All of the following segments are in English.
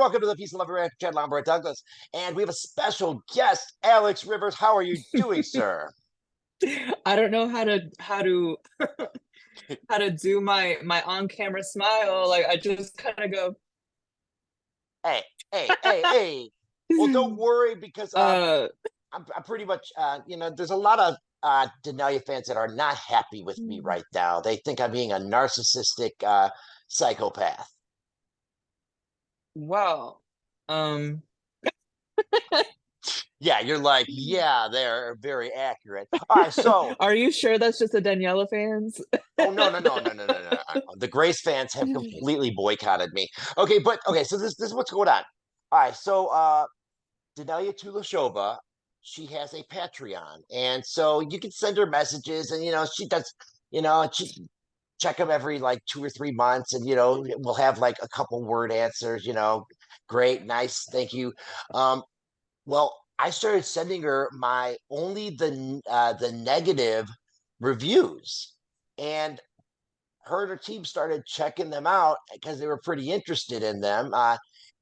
welcome to the Peace and Love Ranch, Chad Lombard Douglas. And we have a special guest, Alex Rivers. How are you doing, sir? I don't know how to how to do my on-camera smile. Like I just kind of go, Hey, hey. Well, don't worry because uh, I'm pretty much, there's a lot of Daneliya fans that are not happy with me right now. They think I'm being a narcissistic psychopath. wow. Um, Yeah, you're like, yeah, they're very accurate. All right, so are you sure that's just the Daniela fans? oh no. The Grace fans have completely boycotted me. Okay, so this is what's going on. All right, so Daneliya Tulashova, she has a Patreon, and so you can send her messages, and she does, she check them every like 2 or 3 months, and we'll have like a couple word answers. Great, nice, thank you. Well, I started sending her my only the negative reviews, and her and her team started checking them out because they were pretty interested in them.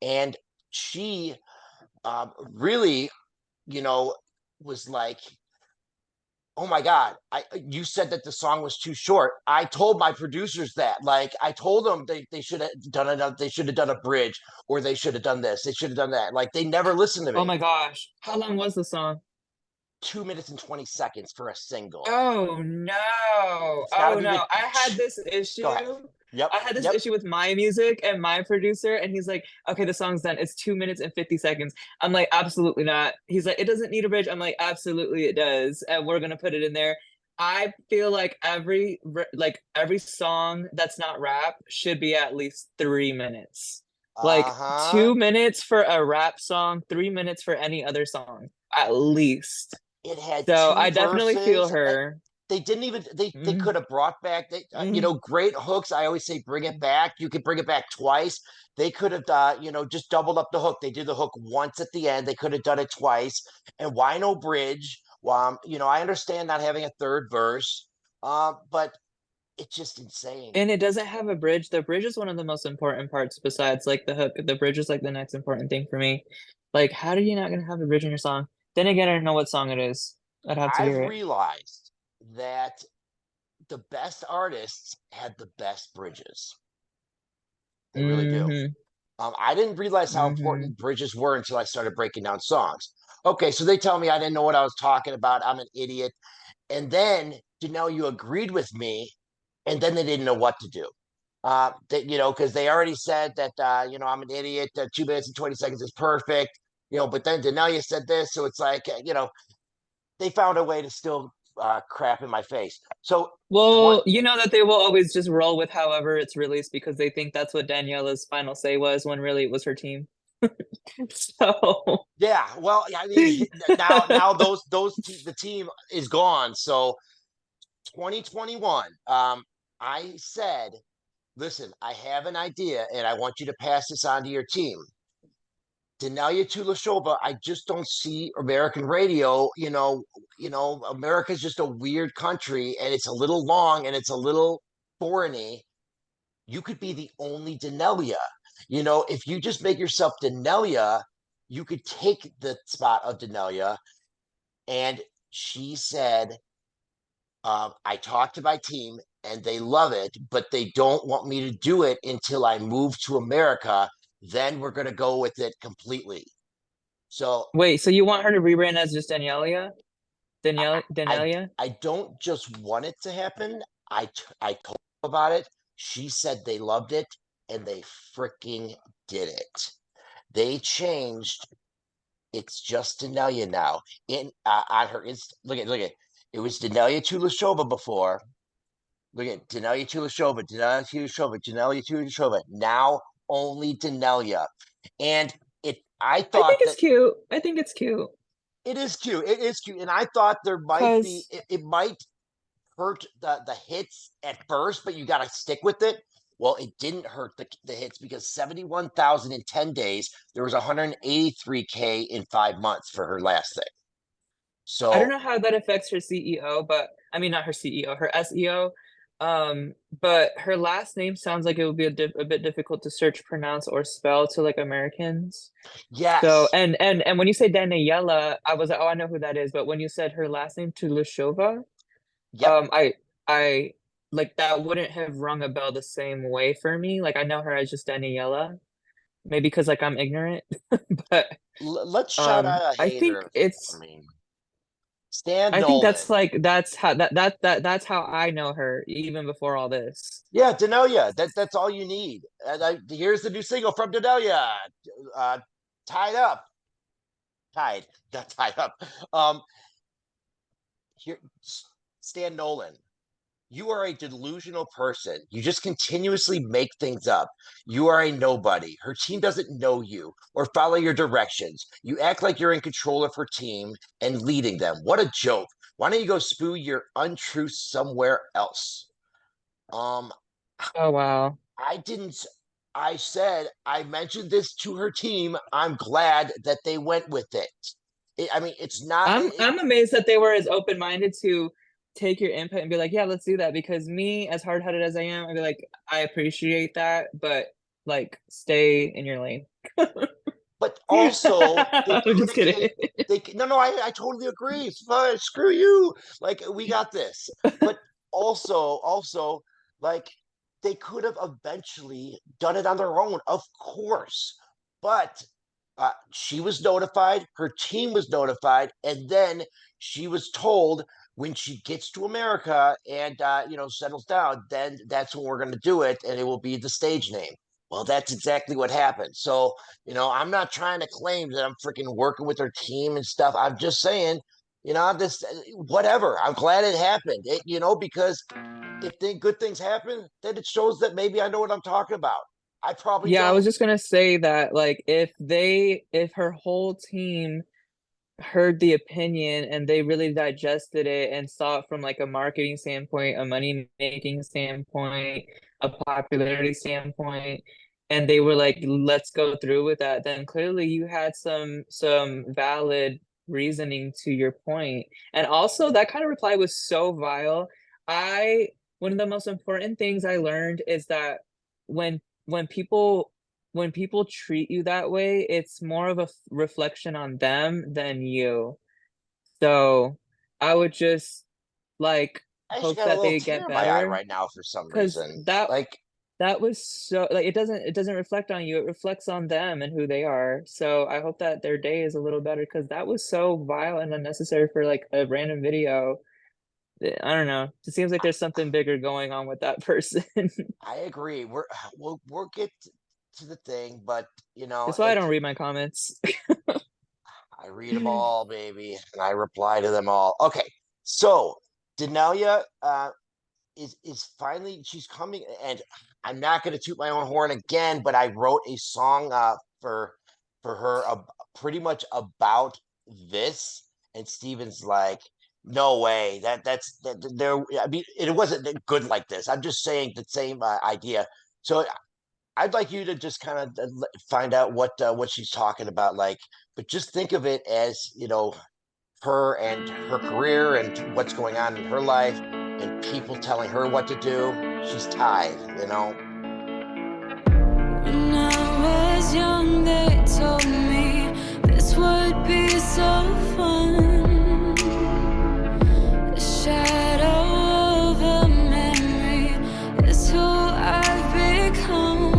And she really, you know, was like, "Oh my God, you said that the song was too short." I told my producers that. Like, I told them they should have done another, they should have done a bridge, or they should have done this, they should have done that. Like, they never listened to Oh me. my gosh. How long was the song? 2 minutes and 20 seconds for a single. Oh no. It's got to Oh be no. go ahead. Yep, I had this yep. issue with my music and my producer, and he's like, okay, the song's done. It's 2 minutes and 50 seconds. I'm like, absolutely not. He's like, it doesn't need a bridge. I'm like, absolutely it does. And we're gonna put it in there. I feel like every song that's not rap should be at least 3 minutes. Like Uh-huh. 2 minutes for a rap song, 3 minutes for any other song, at least. It had So two I definitely feel verses. her. They didn't even they Mm, could have brought back mm. great hooks. I always say bring it back. You could bring it back twice. They could have just doubled up the hook. They did the hook once at the end. They could have done it twice. And why no bridge? I understand not having a third verse. But it's just insane. And it doesn't have a bridge. The bridge is one of the most important parts besides like the hook. The bridge is like the next important thing for me. Like, how are you not gonna have a bridge in your song? Then again, I don't know what song it is. I'd have to I've hear it. realized that the best artists had the best bridges. They really do. Mm-hmm. I didn't realize how Mm-hmm. important bridges were until I started breaking down songs. Okay, so they tell me I didn't know what I was talking about. I'm an idiot. And then to know you agreed with me, and then they didn't know what to do. Because they already said that, I'm an idiot. 2 minutes and 20 seconds is perfect. But then Daneliya said this, so it's like, they found a way to still crap in my face. So, Well, you know that they will always just roll with however it's released because they think that's what Daniela's final say was when really it was her team. So yeah, well, I mean, now the team is gone. So 2021, I said, listen, I have an idea, and I want you to pass this on to your team. Daneliya Tulashova, I just don't see American radio. America's just a weird country, and it's a little long, and it's a little foreigny. You could be the only Daneliya. If you just make yourself Daneliya, you could take the spot of Daneliya. And she said, I talked to my team and they love it, but they don't want me to do it until I move to America. Then we're going to go with it completely. So wait, so you want her to rebrand as just Danielia? I, I, Danelia? I don't just want it to happen. I told them about it. She said they loved it, and they freaking did it. They changed. It's just Daneliya now. In On her look at it was Daneliya Tulashova before. Look at Daneliya Tulashova. Now only Daneliya. And I I thought think it's that cute. I think it's cute. it is cute. It is cute. And I thought there might be, Cause it might hurt the hits at first, but you got to stick with it. Well, it didn't hurt the hits because 71,000 in 10 days. There was 183K in 5 months for her last thing. I don't So, know how that affects her CEO, but I mean not her CEO, her SEO. But her last name sounds like it would be a bit difficult to search, pronounce, or spell to like Americans. So Yes. and when you say Daneliya, I was like, oh, I know who that is. But when you said her last name to Lushova, Yep. I like that wouldn't have rung a bell the same way for me. Like I know her as just Daniela, maybe because like I'm ignorant, but Let's shout out a I think hater. I it's mean, Stan I think that's Nolan. like that's how I know her even before all this. Yeah, Daneliya. That's all you need. And here's the new single from Daneliya. Uh, tied up. Tied. Not tied up. Um, here, Stan Nolan. You are a delusional person. You just continuously make things up. You are a nobody. Her team doesn't know you or follow your directions. You act like you're in control of her team and leading them. What a joke. Why don't you go spew your untruth somewhere else? Um, Oh wow. I didn't. I said I mentioned this to her team. I'm glad that they went with it. I mean, it's not. I'm amazed that they were as open-minded to take your input and be like, yeah, let's do that. Because me, as hard-headed as I am, I'd be like, I appreciate that, but like stay in your lane. But also they I'm could just have kidding. came. No, no, I totally agree. It's fine. Screw you. Like we got this. But also, like they could have eventually done it on their own, of course. But she was notified, her team was notified, and then she was told when she gets to America and settles down, then that's when we're going to do it, and it will be the stage name. Well, that's exactly what happened. So I'm not trying to claim that I'm freaking working with her team and stuff. I'm just saying, I'm just whatever. I'm glad it happened. Because if good things happen, then it shows that maybe I know what I'm talking about. I probably Yeah, I was don't. just gonna say that like if her whole team heard the opinion and they really digested it and saw it from like a marketing standpoint, a money making standpoint, a popularity standpoint, and they were like, let's go through with that, then clearly you had some valid reasoning to your point. And also that kind of reply was so vile. I One of the most important things I learned is that when when people when people treat you that way, it's more of a reflection on them than you. So I would just like I actually hope got a that little they tear get in my eye better right now for some because reason. that Like, that was so like it doesn't reflect on you, it reflects on them and who they are. So I hope that their day is a little better because that was so vile and unnecessary for like a random video. I don't know. It seems like there's something bigger going on with that person. I agree. We'll get to the thing, but That's why I don't read my comments. I read them all, baby, and I reply to them all. Okay, so Denelia is finally she's coming, and I'm not going to toot my own horn again, but I wrote a song for her pretty much about this, and Steven's like, no way, there. I mean, it wasn't good like this. I'm just saying the same idea. So I'd like you to just kind of find out what she's talking about, like, but just think of it as her and her career and what's going on in her life and people telling her what to do. She's tied. When I was young, they told me this would be so fun. The shadow of a memory is who I've become.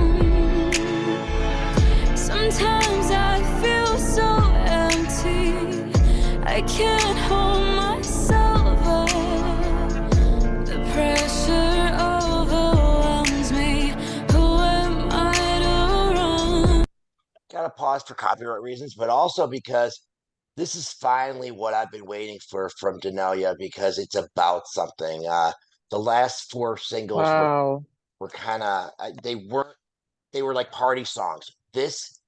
Sometimes I feel so empty, I can't hold myself up. The pressure overwhelms me. Who am I to run? Gotta pause for copyright reasons, but also because this is finally what I've been waiting for from Denelia because it's about something. The last four singles were Wow. were kind of they were like party songs. This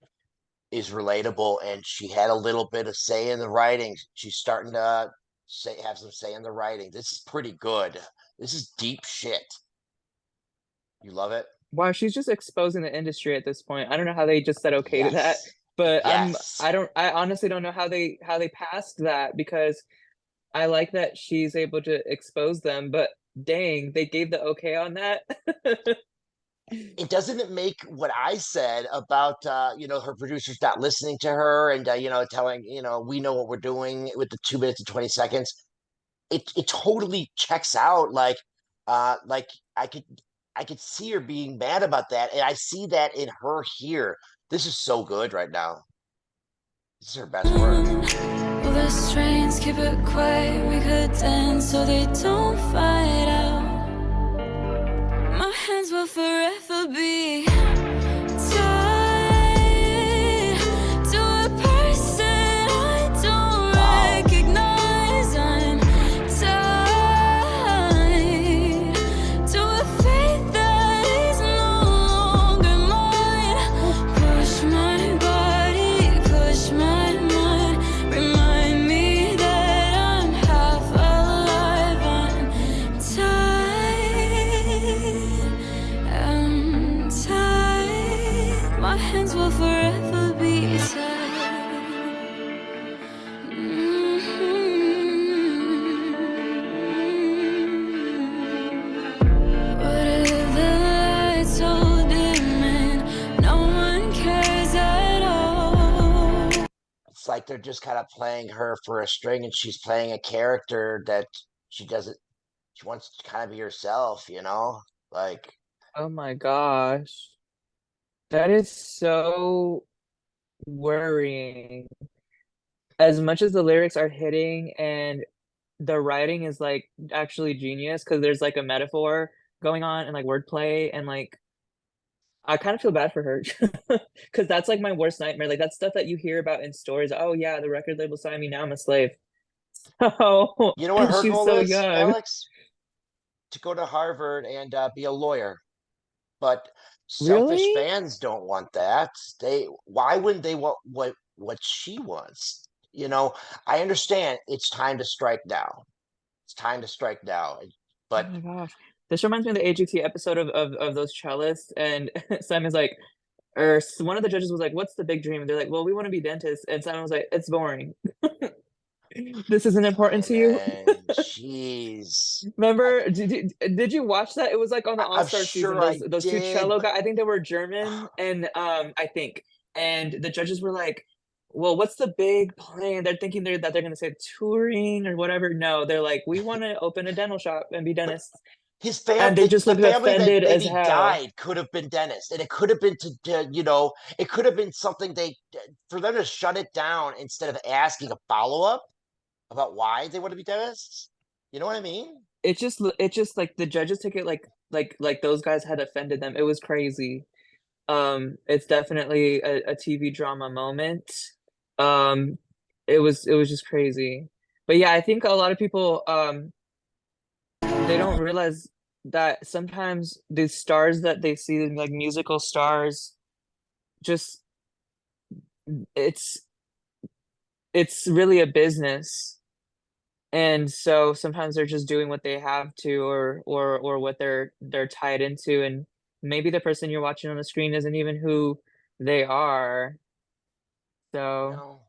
is relatable, and she had a little bit of say in the writing. She's starting to have some say in the writing. This is pretty good. This is deep shit. You love it? Wow, she's just exposing the industry at this point. I don't know how they just said okay to that, Yes. but Yes. I honestly don't know how they passed that because I like that she's able to expose them, but dang, they gave the okay on that. It doesn't it make what I said about her producers not listening to her and telling we know what we're doing with the 2 minutes and 20 seconds. It totally checks out. Like I could I could see her being mad about that, and I see that in her here. This is so good right now. This is her best work. Well, the strains keep it quiet, we could dance so they don't fight out. My hands will forever be tied to a person I don't recognize. I'm tied to a fate that is no longer mine. Push my body, push my mind, remind me that I'm half alive. I'm tied, my hands will forever be tied. What if the lights so dim and no one cares at all? It's like they're just kind of playing her for a string, and she's playing a character that she doesn't. She wants to kind of be herself, like. Oh my gosh. That is so worrying. As much as the lyrics are hitting and the writing is like actually genius because there's like a metaphor going on and like wordplay and like I kind of feel bad for her because that's like my worst nightmare. Like that's stuff that you hear about in stories. Oh yeah, the record label signed me, now I'm a slave. So You know what and her she's goal so is, young. Alex? To go to Harvard and be a lawyer. But selfish Really? fans don't want that. Why wouldn't they want what she wants? I understand it's time to strike now. It's time to strike now. Oh But my gosh. This reminds me of the AGT episode of those cellists and Simon's like one of the judges was like, "What's the big dream?" And they're like, "Well, we want to be dentists." And Simon was like, "It's boring. This isn't important to you." Simon, jeez. Remember, did you watch that? It was like on the I'm All-Star season. sure Those I those two did, cello but guys, I think they were German, and I think, and the judges were like, "Well, what's the big plan?" They're thinking that they're gonna say touring or whatever. No, they're like, "We want to open a dental shop and be but dentists," and they just the looked family that offended as maybe hell. died could have been dentist, and it could have been it could have been something for them to shut it down instead of asking a follow-up about why they want to be dentists. You know what I mean? It just like the judges took it like those guys had offended them. It was crazy. It's definitely a TV drama moment. Um, it was just crazy. But yeah, I think a lot of people they don't realize that sometimes the stars that they see, like musical stars, just it's it's really a business. And so sometimes they're just doing what they have to or what they're tied into and maybe the person you're watching on the screen isn't even who they are. So No,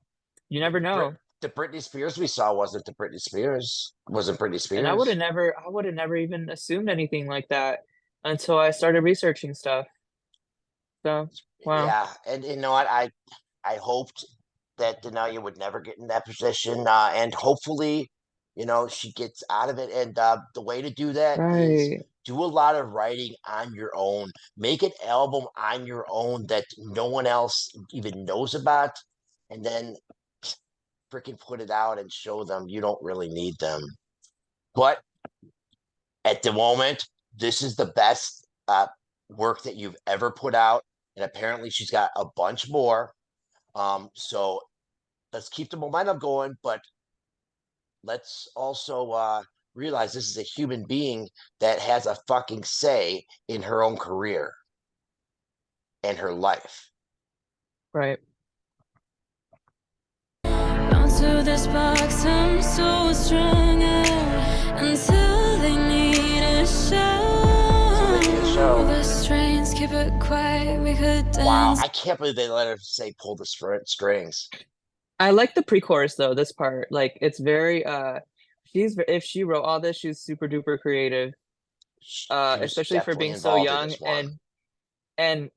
you the never Brit know. the Britney Spears we saw wasn't the Britney Spears. Wasn't Britney And Spears. I would have never even assumed anything like that until I started researching stuff. So, wow. Yeah, and you know what? I hoped that Daneliya would never get in that position, and hopefully, she gets out of it. And the way to do that is Right. do a lot of writing on your own. Make an album on your own that no one else even knows about, and then freaking put it out and show them you don't really need them. But at the moment, this is the best work that you've ever put out, and apparently she's got a bunch more. So let's keep the momentum going, but let's also realize this is a human being that has a fucking say in her own career and her life. Right. Bound to this box, I'm so strung out until they need a show. The strains keep it quiet, we could Wow, dance. I can't believe they let her say pull the strings. I like the pre-chorus though, this part. Like it's very if she wrote all this, she's super duper creative. She was Especially for definitely being so involved in young this one. and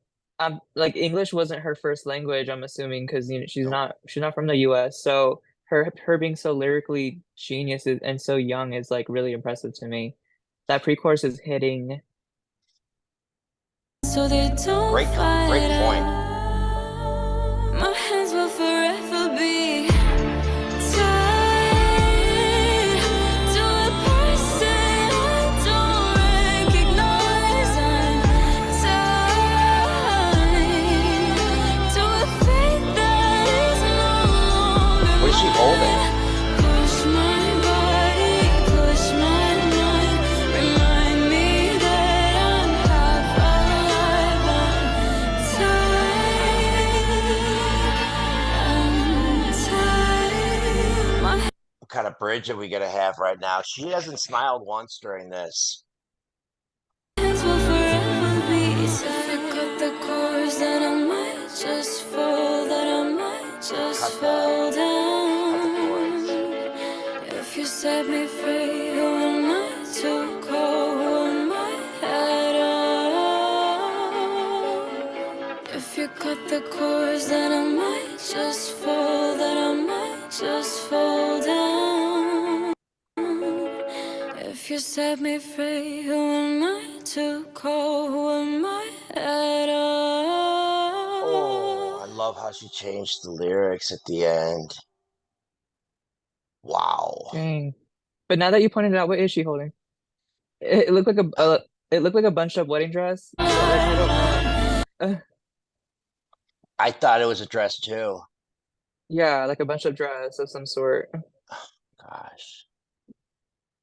like English wasn't her first language, I'm assuming, because Nope. she's not from the US. So her being so lyrically genius and so young is like really impressive to me. That pre-chorus is hitting. So they don't Great fight point. out. My hands will forever be tied to a person I don't recognize. I'm tied to a fate that is no longer What is she holding? mine. Push my body, push my mind, remind me that I'm half alive. I'm tired. My What kind of bridge are we gonna have right now? She hasn't smiled once during this. hands will forever be tied. If I cut the cords, then I might just fall, then I might just Cut fall the down. cords. If you set me free, who am I to call? Who am I at all? If you cut the cords, then I might just fall, then I might just fall down. If you set me free, who am I to call? Who am I at all? Oh, I love how she changed the lyrics at the end. Wow. Dang. But now that you pointed it out, what is she holding? It looked like it looked like a bunched up wedding dress. But like I don't know. I thought it was a dress too. Yeah, like a bunched up dress of some sort. Gosh.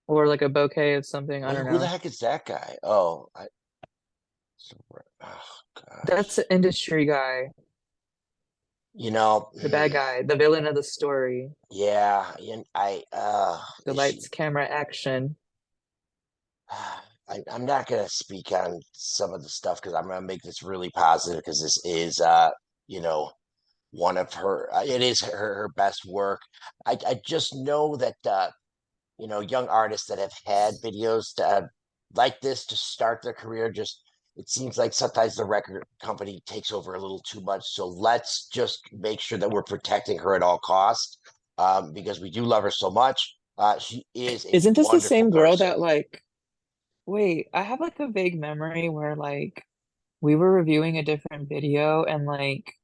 Or like a bouquet of something. I Wait, don't who the know. heck is that guy? Oh, oh That's gosh. the industry guy, You know, the bad guy, the villain of the story. yeah, The is she lights, camera, action. I'm not gonna speak on some of the stuff because I'm gonna make this really positive because this is you know, one of her it is her best work. I just know that young artists that have had videos like this to start their career, just it seems like sometimes the record company takes over a little too much. So let's just make sure that we're protecting her at all costs, because we do love her so much. She is a Isn't this the wonderful same girl person. that like, wait, I have like a vague memory where like we were reviewing a different video and like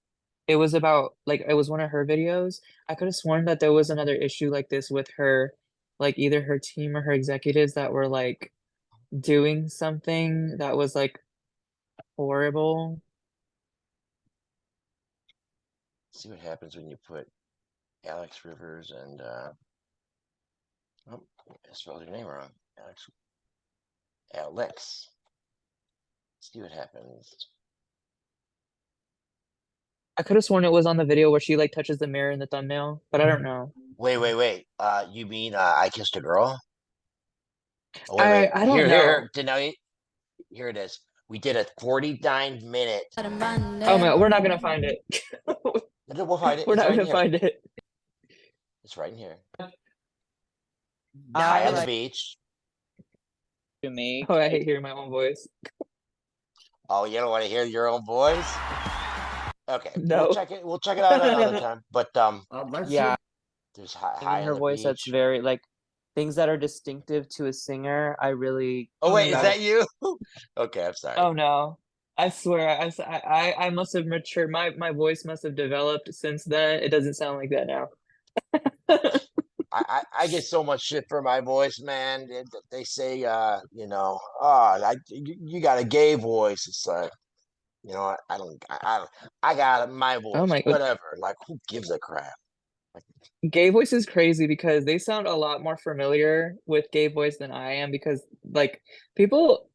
it was about like it was one of her videos. I could have sworn that there was another issue like this with her, like either her team or her executives that were like doing something that was like horrible. See what happens when you put Alex Rivers and oh, I spelled your name wrong. Alex. See what happens. I could have sworn it was on the video where she like touches the mirror in the thumbnail, but I don't know. Wait. You mean I kissed a girl? Oh, wait. I don't Here. know. Denali, here it is. We did a 49-minute. Out of my Oh neck. my, we're not gonna find it. We'll find it. We're It's not right in gonna here. find it. It's right in here. I High on the like beach. To make oh I hate hearing my own voice. Oh, you don't want to hear your own voice? Okay, No. We'll check it out another time. But Yeah, there's in high on her the voice that's beach. very like things that are distinctive to a singer. I really Oh wait, is that- that you? Okay, I'm sorry. Oh no. I swear I must have matured. My voice must have developed since then. It doesn't sound like that now. I get so much shit for my voice, man. They say, you got a gay voice. It's like, I got my Oh voice, my whatever. Like, who gives a crap? gay voice is crazy because they sound a lot more familiar with gay voice than I am because like people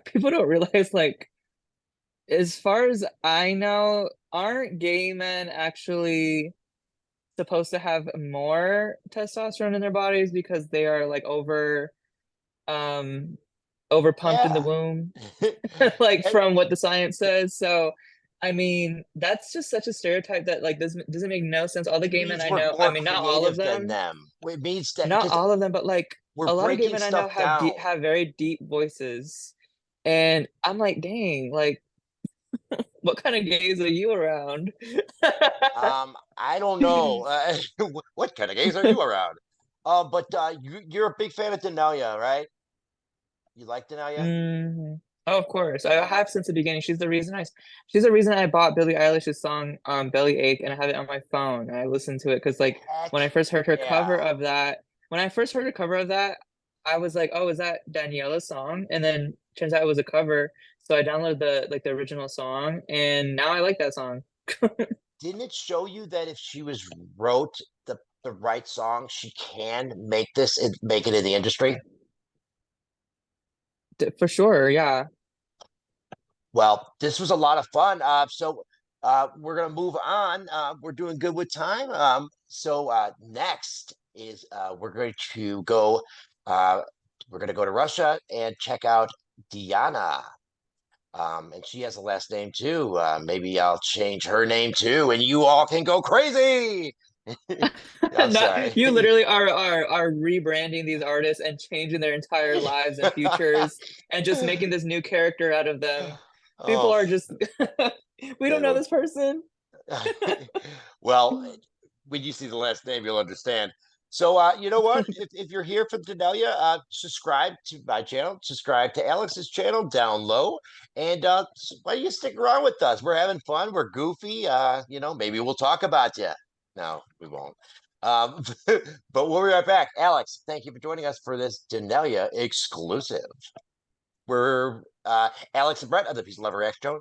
people don't realize like as far as I know, aren't gay men actually supposed to have more testosterone in their bodies because they are like um over pumped in the Yeah. womb like And from what the science says. So I mean, that's just such a stereotype that like doesn't make no sense. All the it gay men means I we're know, I more mean, not all of creative than them, them. It means that not because all of them, but like we're a lot of gay breaking men I know stuff down. have very deep voices, and I'm like, dang, like, what kind of gays are you around? I don't know. What kind of gays are you around? But you're a big fan of Daneliya, right? You like Daneliya? Mhm. Oh, of course. I have since the beginning. She's the reason I bought Billie Eilish's song Belly Ache, and I have it on my phone. And I listen to it because like Heck when I first heard her cover yeah. of that, when I first heard her cover of that, I was like, "Oh, is that Daniela's song?" And then turns out it was a cover. So I downloaded the original song, and now I like that song. Didn't it show you that if she was wrote the right song, she can make this and make it in the industry? For sure, yeah. Well, this was a lot of fun. We're gonna move on. We're doing good with time. Next is we're going to go. Uh, we're gonna go to Russia and check out Diana. And she has a last name too. Maybe I'll change her name too, and you all can go crazy. I'm Not, sorry. you literally are rebranding these artists and changing their entire lives and futures and just making this new character out of them. People Oh, are just we don't they know were. this person. Well, when you see the last name, you'll understand. So, you know what? If you're here for Daneliya, subscribe to my channel, subscribe to Alex's channel down low, and why don't you stick around with us? We're having fun. We're goofy. Maybe we'll talk about you. No, we won't. Um, but we'll be right back. Alex, thank you for joining us for this Daneliya exclusive. We're Alex and Brett of the Peace and Love Reaction Show.